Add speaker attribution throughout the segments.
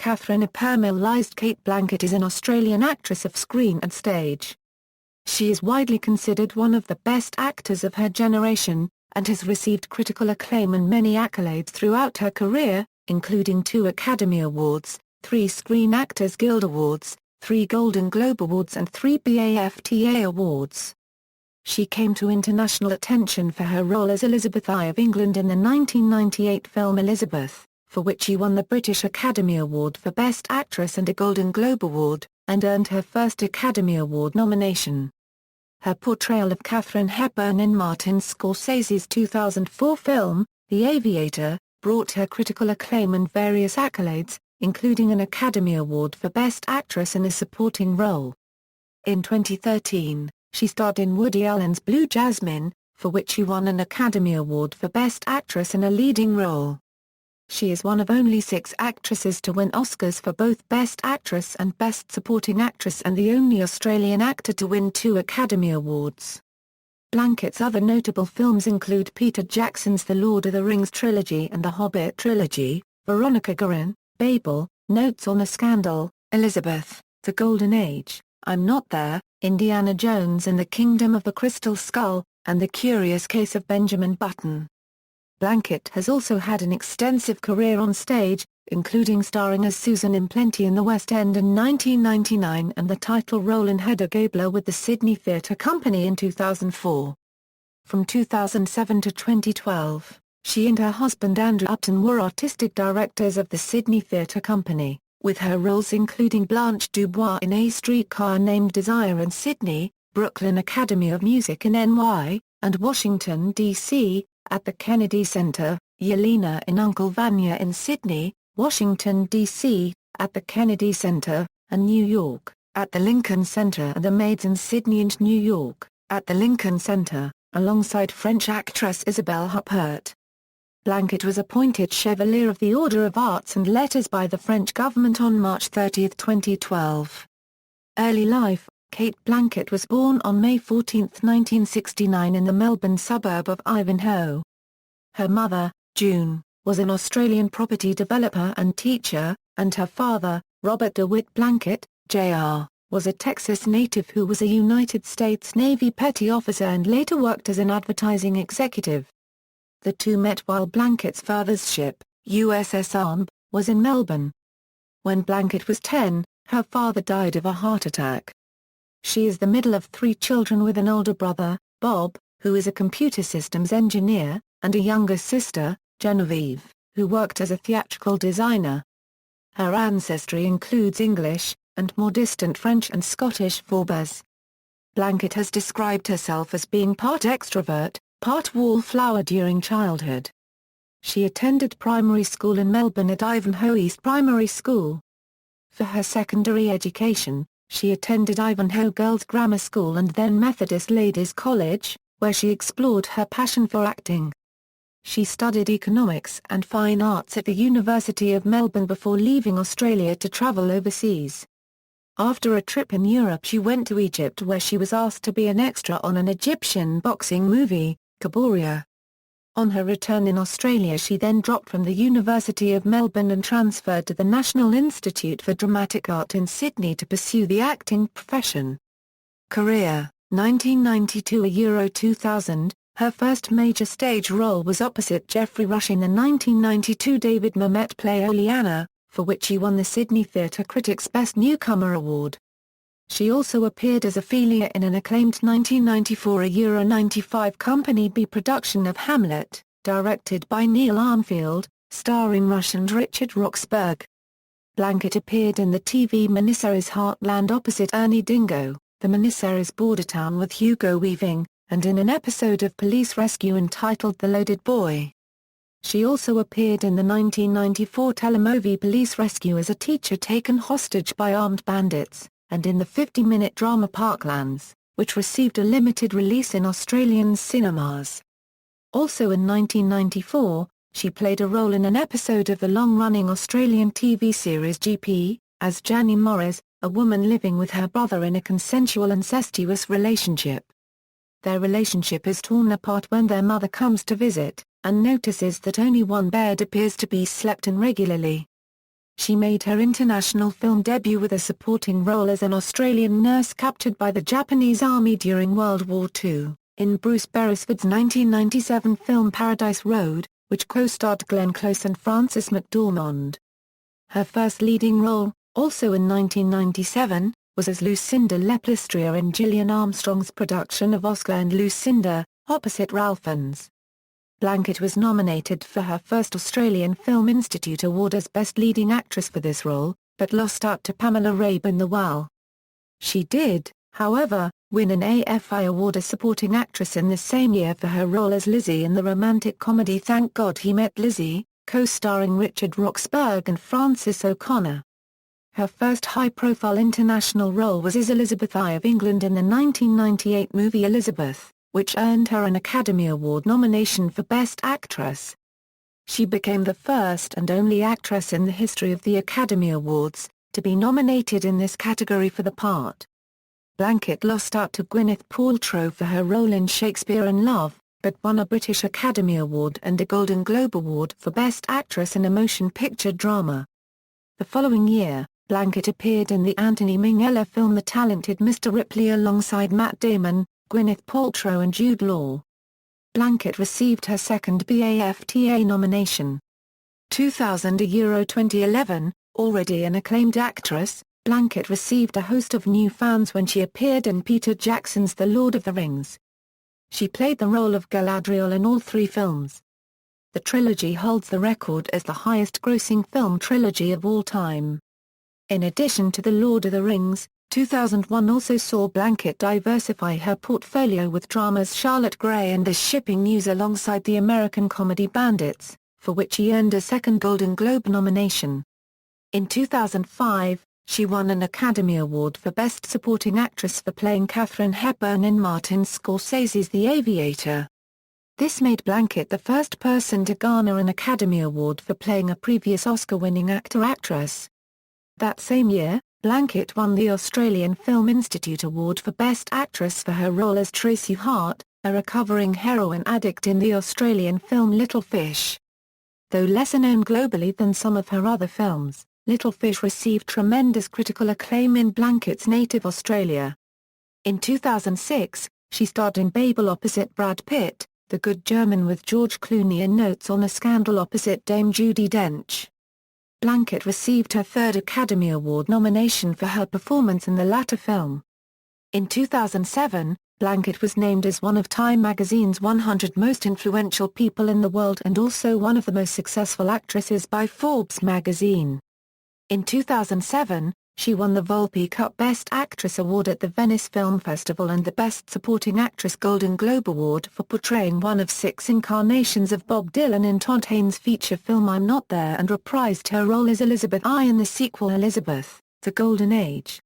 Speaker 1: Katharine Hepburn. Élise. Cate Blanchett is an Australian actress of screen and stage. She is widely considered one of the best actors of her generation, and has received critical acclaim and many accolades throughout her career, including 2 Academy Awards, 3 Screen Actors Guild Awards, 3 Golden Globe Awards and 3 BAFTA Awards. She came to international attention for her role as Elizabeth I of England in the 1998 film Elizabeth, for which she won the British Academy Award for Best Actress and a Golden Globe Award, and earned her first Academy Award nomination. Her portrayal of Katharine Hepburn in Martin Scorsese's 2004 film, The Aviator, brought her critical acclaim and various accolades, including an Academy Award for Best Actress in a Supporting Role. In 2013, she starred in Woody Allen's Blue Jasmine, for which she won an Academy Award for Best Actress in a Leading Role. She is one of only 6 actresses to win Oscars for both Best Actress and Best Supporting Actress, and the only Australian actor to win 2 Academy Awards. Blanchett's other notable films include Peter Jackson's The Lord of the Rings trilogy and The Hobbit trilogy, Veronica Guerin, Babel, Notes on a Scandal, Elizabeth, The Golden Age, I'm Not There, Indiana Jones and the Kingdom of the Crystal Skull, and The Curious Case of Benjamin Button. Blanchett has also had an extensive career on stage, including starring as Susan in Plenty in the West End in 1999 and the title role in Hedda Gabler with the Sydney Theatre Company in 2004. From 2007 to 2012, she and her husband Andrew Upton were artistic directors of the Sydney Theatre Company, with her roles including Blanche Dubois in A Streetcar Named Desire in Sydney, Brooklyn Academy of Music in NY, and Washington, D.C., at the Kennedy Center, Yelena in Uncle Vanya in Sydney, Washington, D.C., at the Kennedy Center, and New York, at the Lincoln Center, and The Maids in Sydney and New York, at the Lincoln Center, alongside French actress Isabelle Huppert. Blanchett was appointed Chevalier of the Order of Arts and Letters by the French government on March 30, 2012. Early life. Cate Blanchett was born on May 14, 1969 in the Melbourne suburb of Ivanhoe. Her mother, June, was an Australian property developer and teacher, and her father, Robert DeWitt Blanchett, Jr., was a Texas native who was a United States Navy petty officer and later worked as an advertising executive. The two met while Blanchett's father's ship, USS Arm, was in Melbourne. When Blanchett was 10, her father died of a heart attack. She is the middle of 3 children with an older brother, Bob, who is a computer systems engineer, and a younger sister, Genevieve, who worked as a theatrical designer. Her ancestry includes English, and more distant French and Scottish forebears. Blanchett has described herself as being part extrovert, part wallflower during childhood. She attended primary school in Melbourne at Ivanhoe East Primary School. For her secondary education, she attended Ivanhoe Girls Grammar School and then Methodist Ladies College, where she explored her passion for acting. She studied economics and fine arts at the University of Melbourne before leaving Australia to travel overseas. After a trip in Europe, she went to Egypt, where she was asked to be an extra on an Egyptian boxing movie, Kaboria. On her return in Australia, she then dropped from the University of Melbourne and transferred to the National Institute for Dramatic Art in Sydney to pursue the acting profession. Career, 1992 Euro 2000, her first major stage role was opposite Geoffrey Rush in the 1992 David Mamet play Oleanna, for which she won the Sydney Theatre Critics' Best Newcomer Award. She also appeared as Ophelia in an acclaimed 1994 Euro 95 Company B production of Hamlet, directed by Neil Armfield, starring Rush and Richard Roxburgh. Blanchett appeared in the TV miniseries Heartland opposite Ernie Dingo, the miniseries Bordertown with Hugo Weaving, and in an episode of Police Rescue entitled The Loaded Boy. She also appeared in the 1994 telemovie Police Rescue as a teacher taken hostage by armed bandits, and in the 50-minute drama Parklands, which received a limited release in Australian cinemas. Also in 1994, she played a role in an episode of the long-running Australian TV series GP, as Janny Morris, a woman living with her brother in a consensual incestuous relationship. Their relationship is torn apart when their mother comes to visit, and notices that only one bed appears to be slept in regularly. She made her international film debut with a supporting role as an Australian nurse captured by the Japanese Army during World War II, in Bruce Beresford's 1997 film Paradise Road, which co-starred Glenn Close and Frances McDormand. Her first leading role, also in 1997, was as Lucinda Leplastria in Gillian Armstrong's production of Oscar and Lucinda, opposite Ralph Fiennes. Blanchett was nominated for her first Australian Film Institute Award as Best Leading Actress for this role, but lost out to Pamela Rabe in The Well. She did, however, win an AFI Award as Supporting Actress in the same year for her role as Lizzie in the romantic comedy Thank God He Met Lizzie, co-starring Richard Roxburgh and Frances O'Connor. Her first high-profile international role was as Elizabeth I of England in the 1998 movie Elizabeth, which earned her an Academy Award nomination for Best Actress. She became the first and only actress in the history of the Academy Awards to be nominated in this category for the part. Blanchett lost out to Gwyneth Paltrow for her role in Shakespeare in Love, but won a British Academy Award and a Golden Globe Award for Best Actress in a Motion Picture Drama. The following year, Blanchett appeared in the Anthony Minghella film The Talented Mr. Ripley alongside Matt Damon, Gwyneth Paltrow and Jude Law. Blanchett received her second BAFTA nomination. 2000 Euro 2011, already an acclaimed actress, Blanchett received a host of new fans when she appeared in Peter Jackson's The Lord of the Rings. She played the role of Galadriel in all three films. The trilogy holds the record as the highest-grossing film trilogy of all time. In addition to The Lord of the Rings, 2001 also saw Blanchett diversify her portfolio with dramas Charlotte Gray and The Shipping News alongside the American comedy Bandits, for which she earned a second Golden Globe nomination. In 2005, she won an Academy Award for Best Supporting Actress for playing Katharine Hepburn in Martin Scorsese's The Aviator. This made Blanchett the first person to garner an Academy Award for playing a previous Oscar-winning actor-actress. That same year, Blanchett won the Australian Film Institute Award for Best Actress for her role as Tracy Hart, a recovering heroin addict in the Australian film Little Fish. Though lesser known globally than some of her other films, Little Fish received tremendous critical acclaim in Blanchett's native Australia. In 2006, she starred in Babel opposite Brad Pitt, The Good German with George Clooney and Notes on a Scandal opposite Dame Judi Dench. Blanchett received her third Academy Award nomination for her performance in the latter film. In 2007, Blanchett was named as one of Time magazine's 100 most influential people in the world and also one of the most successful actresses by Forbes magazine. In 2007, she won the Volpe Cup Best Actress Award at the Venice Film Festival and the Best Supporting Actress Golden Globe Award for portraying one of 6 incarnations of Bob Dylan in Todd Haynes' feature film I'm Not There and reprised her role as Elizabeth I in the sequel Elizabeth, The Golden Age.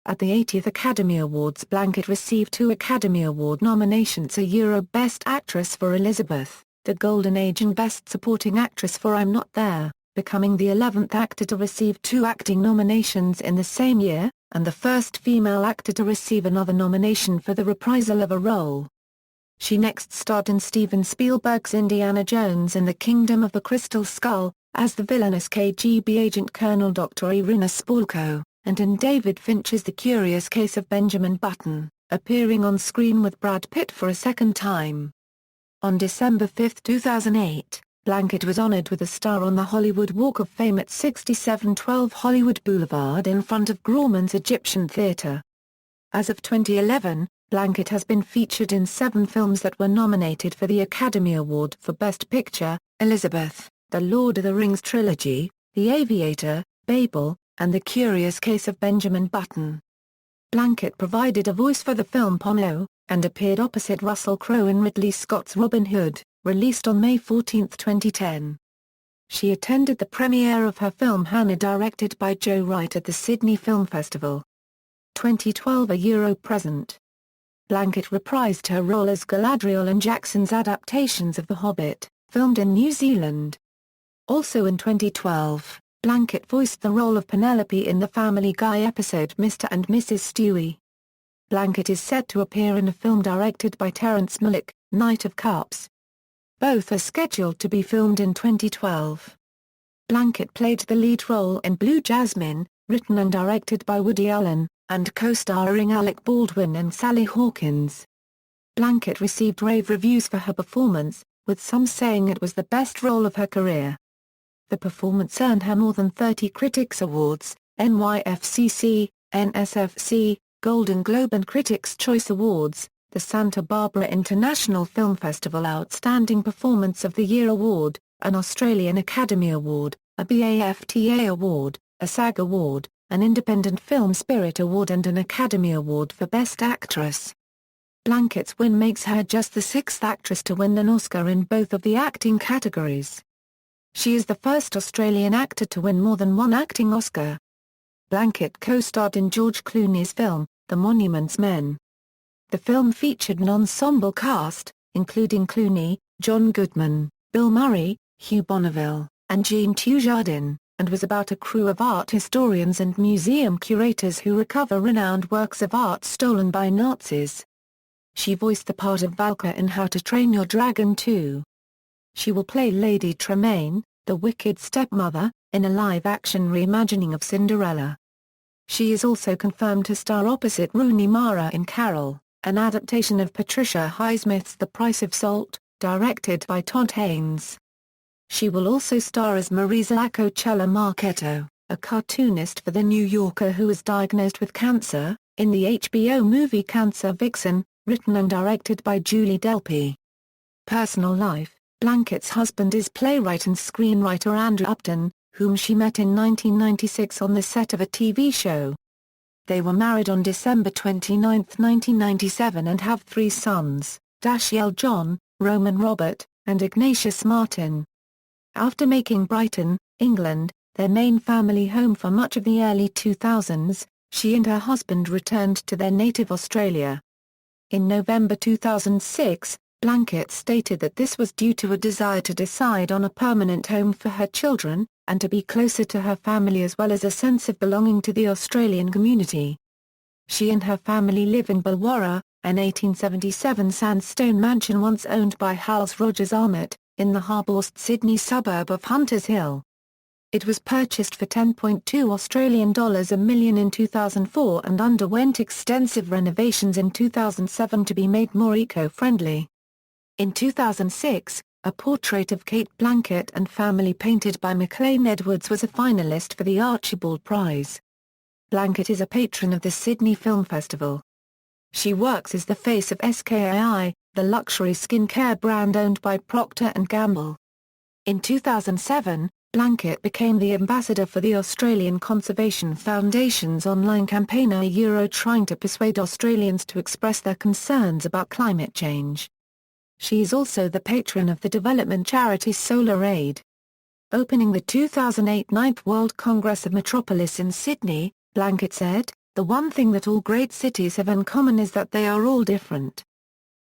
Speaker 1: At the 80th Academy Awards, Blanchett received 2 Academy Award nominations: a Euro Best Actress for Elizabeth, The Golden Age and Best Supporting Actress for I'm Not There, becoming the 11th actor to receive 2 acting nominations in the same year, and the first female actor to receive another nomination for the reprisal of a role. She next starred in Steven Spielberg's Indiana Jones and the Kingdom of the Crystal Skull, as the villainous KGB agent Colonel Dr. Irina Spalko, and in David Fincher's The Curious Case of Benjamin Button, appearing on screen with Brad Pitt for a second time. On December 5, 2008, Blanchett was honored with a star on the Hollywood Walk of Fame at 6712 Hollywood Boulevard in front of Grauman's Egyptian Theatre. As of 2011, Blanchett has been featured in 7 films that were nominated for the Academy Award for Best Picture: Elizabeth, The Lord of the Rings Trilogy, The Aviator, Babel, and The Curious Case of Benjamin Button. Blanchett provided a voice for the film Pono, and appeared opposite Russell Crowe in Ridley Scott's Robin Hood, released on May 14, 2010. She attended the premiere of her film Hannah, directed by Joe Wright, at the Sydney Film Festival. 2012 A Euro Present. Blanchett reprised her role as Galadriel in Jackson's adaptations of The Hobbit, filmed in New Zealand. Also in 2012, Blanchett voiced the role of Penelope in the Family Guy episode Mr. and Mrs. Stewie. Blanchett is set to appear in a film directed by Terrence Malick, Knight of Cups. Both are scheduled to be filmed in 2012. Blanchett played the lead role in Blue Jasmine, written and directed by Woody Allen, and co-starring Alec Baldwin and Sally Hawkins. Blanchett received rave reviews for her performance, with some saying it was the best role of her career. The performance earned her more than 30 Critics' Awards, NYFCC, NSFC, Golden Globe and Critics' Choice Awards, the Santa Barbara International Film Festival Outstanding Performance of the Year Award, an Australian Academy Award, a BAFTA Award, a SAG Award, an Independent Film Spirit Award and an Academy Award for Best Actress. Blanchett's win makes her just the sixth actress to win an Oscar in both of the acting categories. She is the first Australian actor to win more than one acting Oscar. Blanchett co-starred in George Clooney's film, The Monuments Men. The film featured an ensemble cast, including Clooney, John Goodman, Bill Murray, Hugh Bonneville, and Jean Dujardin, and was about a crew of art historians and museum curators who recover renowned works of art stolen by Nazis. She voiced the part of Valka in How to Train Your Dragon 2. She will play Lady Tremaine, the wicked stepmother, in a live-action reimagining of Cinderella. She is also confirmed to star opposite Rooney Mara in Carol, an adaptation of Patricia Highsmith's The Price of Salt, directed by Todd Haynes. She will also star as Marisa Acocella Marchetto, a cartoonist for The New Yorker who was diagnosed with cancer, in the HBO movie Cancer Vixen, written and directed by Julie Delpy. Personal life: Blanchett's husband is playwright and screenwriter Andrew Upton, whom she met in 1996 on the set of a TV show. They were married on December 29, 1997 and have 3 sons, Dashiell John, Roman Robert, and Ignatius Martin. After making Brighton, England, their main family home for much of the early 2000s, she and her husband returned to their native Australia. In November 2006, Blanchett stated that this was due to a desire to decide on a permanent home for her children, and to be closer to her family as well as a sense of belonging to the Australian community. She and her family live in Bulwarra, an 1877 sandstone mansion once owned by Hals Rogers Armott, in the Harbourst Sydney suburb of Hunters Hill. It was purchased for $10.2 Australian a million in 2004 and underwent extensive renovations in 2007 to be made more eco-friendly. In 2006, a portrait of Cate Blanchett and family painted by McLean Edwards was a finalist for the Archibald Prize. Blanchett is a patron of the Sydney Film Festival. She works as the face of SKAI, the luxury skincare brand owned by Procter & Gamble. In 2007, Blanchett became the ambassador for the Australian Conservation Foundation's online campaign trying to persuade Australians to express their concerns about climate change. She is also the patron of the development charity Solar Aid. Opening the 2008 9th World Congress of Metropolis in Sydney, Blanchett said, "The one thing that all great cities have in common is that they are all different."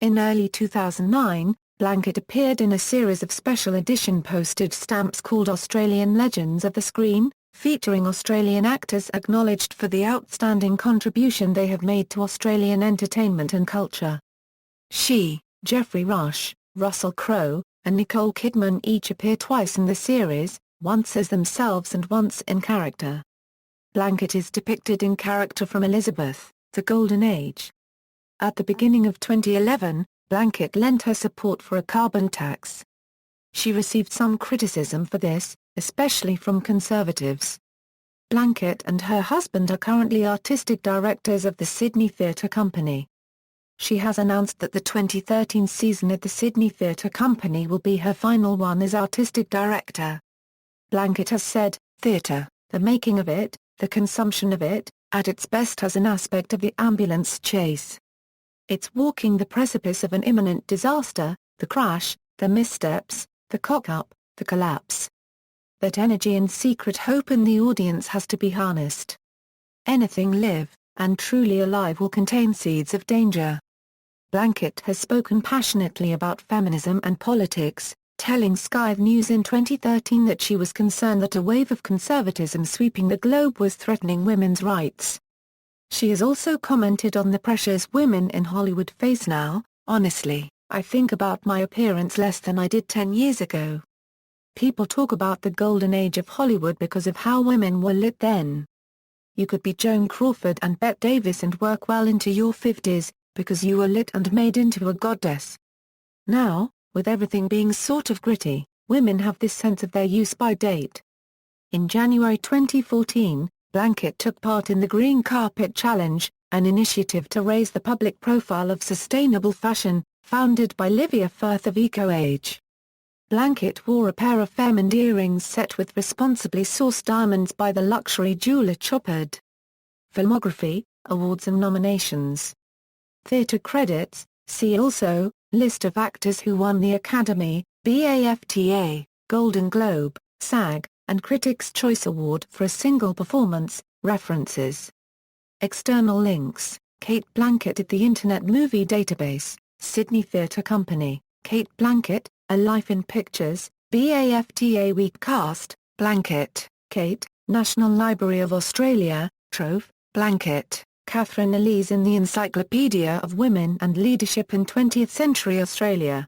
Speaker 1: In early 2009, Blanchett appeared in a series of special edition postage stamps called Australian Legends of the Screen, featuring Australian actors acknowledged for the outstanding contribution they have made to Australian entertainment and culture. She, Geoffrey Rush, Russell Crowe, and Nicole Kidman each appear twice in the series, once as themselves and once in character. Blanchett is depicted in character from Elizabeth, The Golden Age. At the beginning of 2011, Blanchett lent her support for a carbon tax. She received some criticism for this, especially from conservatives. Blanchett and her husband are currently artistic directors of the Sydney Theatre Company. She has announced that the 2013 season at the Sydney Theatre Company will be her final one as artistic director. Blanchett has said, "Theatre, the making of it, the consumption of it, at its best has an aspect of the ambulance chase. It's walking the precipice of an imminent disaster, the crash, the missteps, the cock-up, the collapse. That energy and secret hope in the audience has to be harnessed. Anything live, and truly alive will contain seeds of danger." Blanchett has spoken passionately about feminism and politics, telling Sky News in 2013 that she was concerned that a wave of conservatism sweeping the globe was threatening women's rights. She has also commented on the pressures women in Hollywood face now. "Honestly, I think about my appearance less than I did 10 years ago. People talk about the golden age of Hollywood because of how women were lit then. You could be Joan Crawford and Bette Davis and work well into your 50s, because you were lit and made into a goddess. Now, with everything being sort of gritty, women have this sense of their use-by date. In January 2014, Blanchett took part in the Green Carpet Challenge, an initiative to raise the public profile of sustainable fashion, founded by Livia Firth of EcoAge. Blanchett wore a pair of Fairmont earrings set with responsibly sourced diamonds by the luxury jeweler Chopard. Filmography, awards and nominations. Theatre credits, see also, List of actors who won the Academy, BAFTA, Golden Globe, SAG, and Critics' Choice Award for a single performance. References. External links, Cate Blanchett at the Internet Movie Database, Sydney Theatre Company, Cate Blanchett, A Life in Pictures, BAFTA Week Cast, Blanchett, Cate, National Library of Australia, Trove, Blanchett, Catherine Élise in the Encyclopedia of Women and Leadership in 20th Century Australia.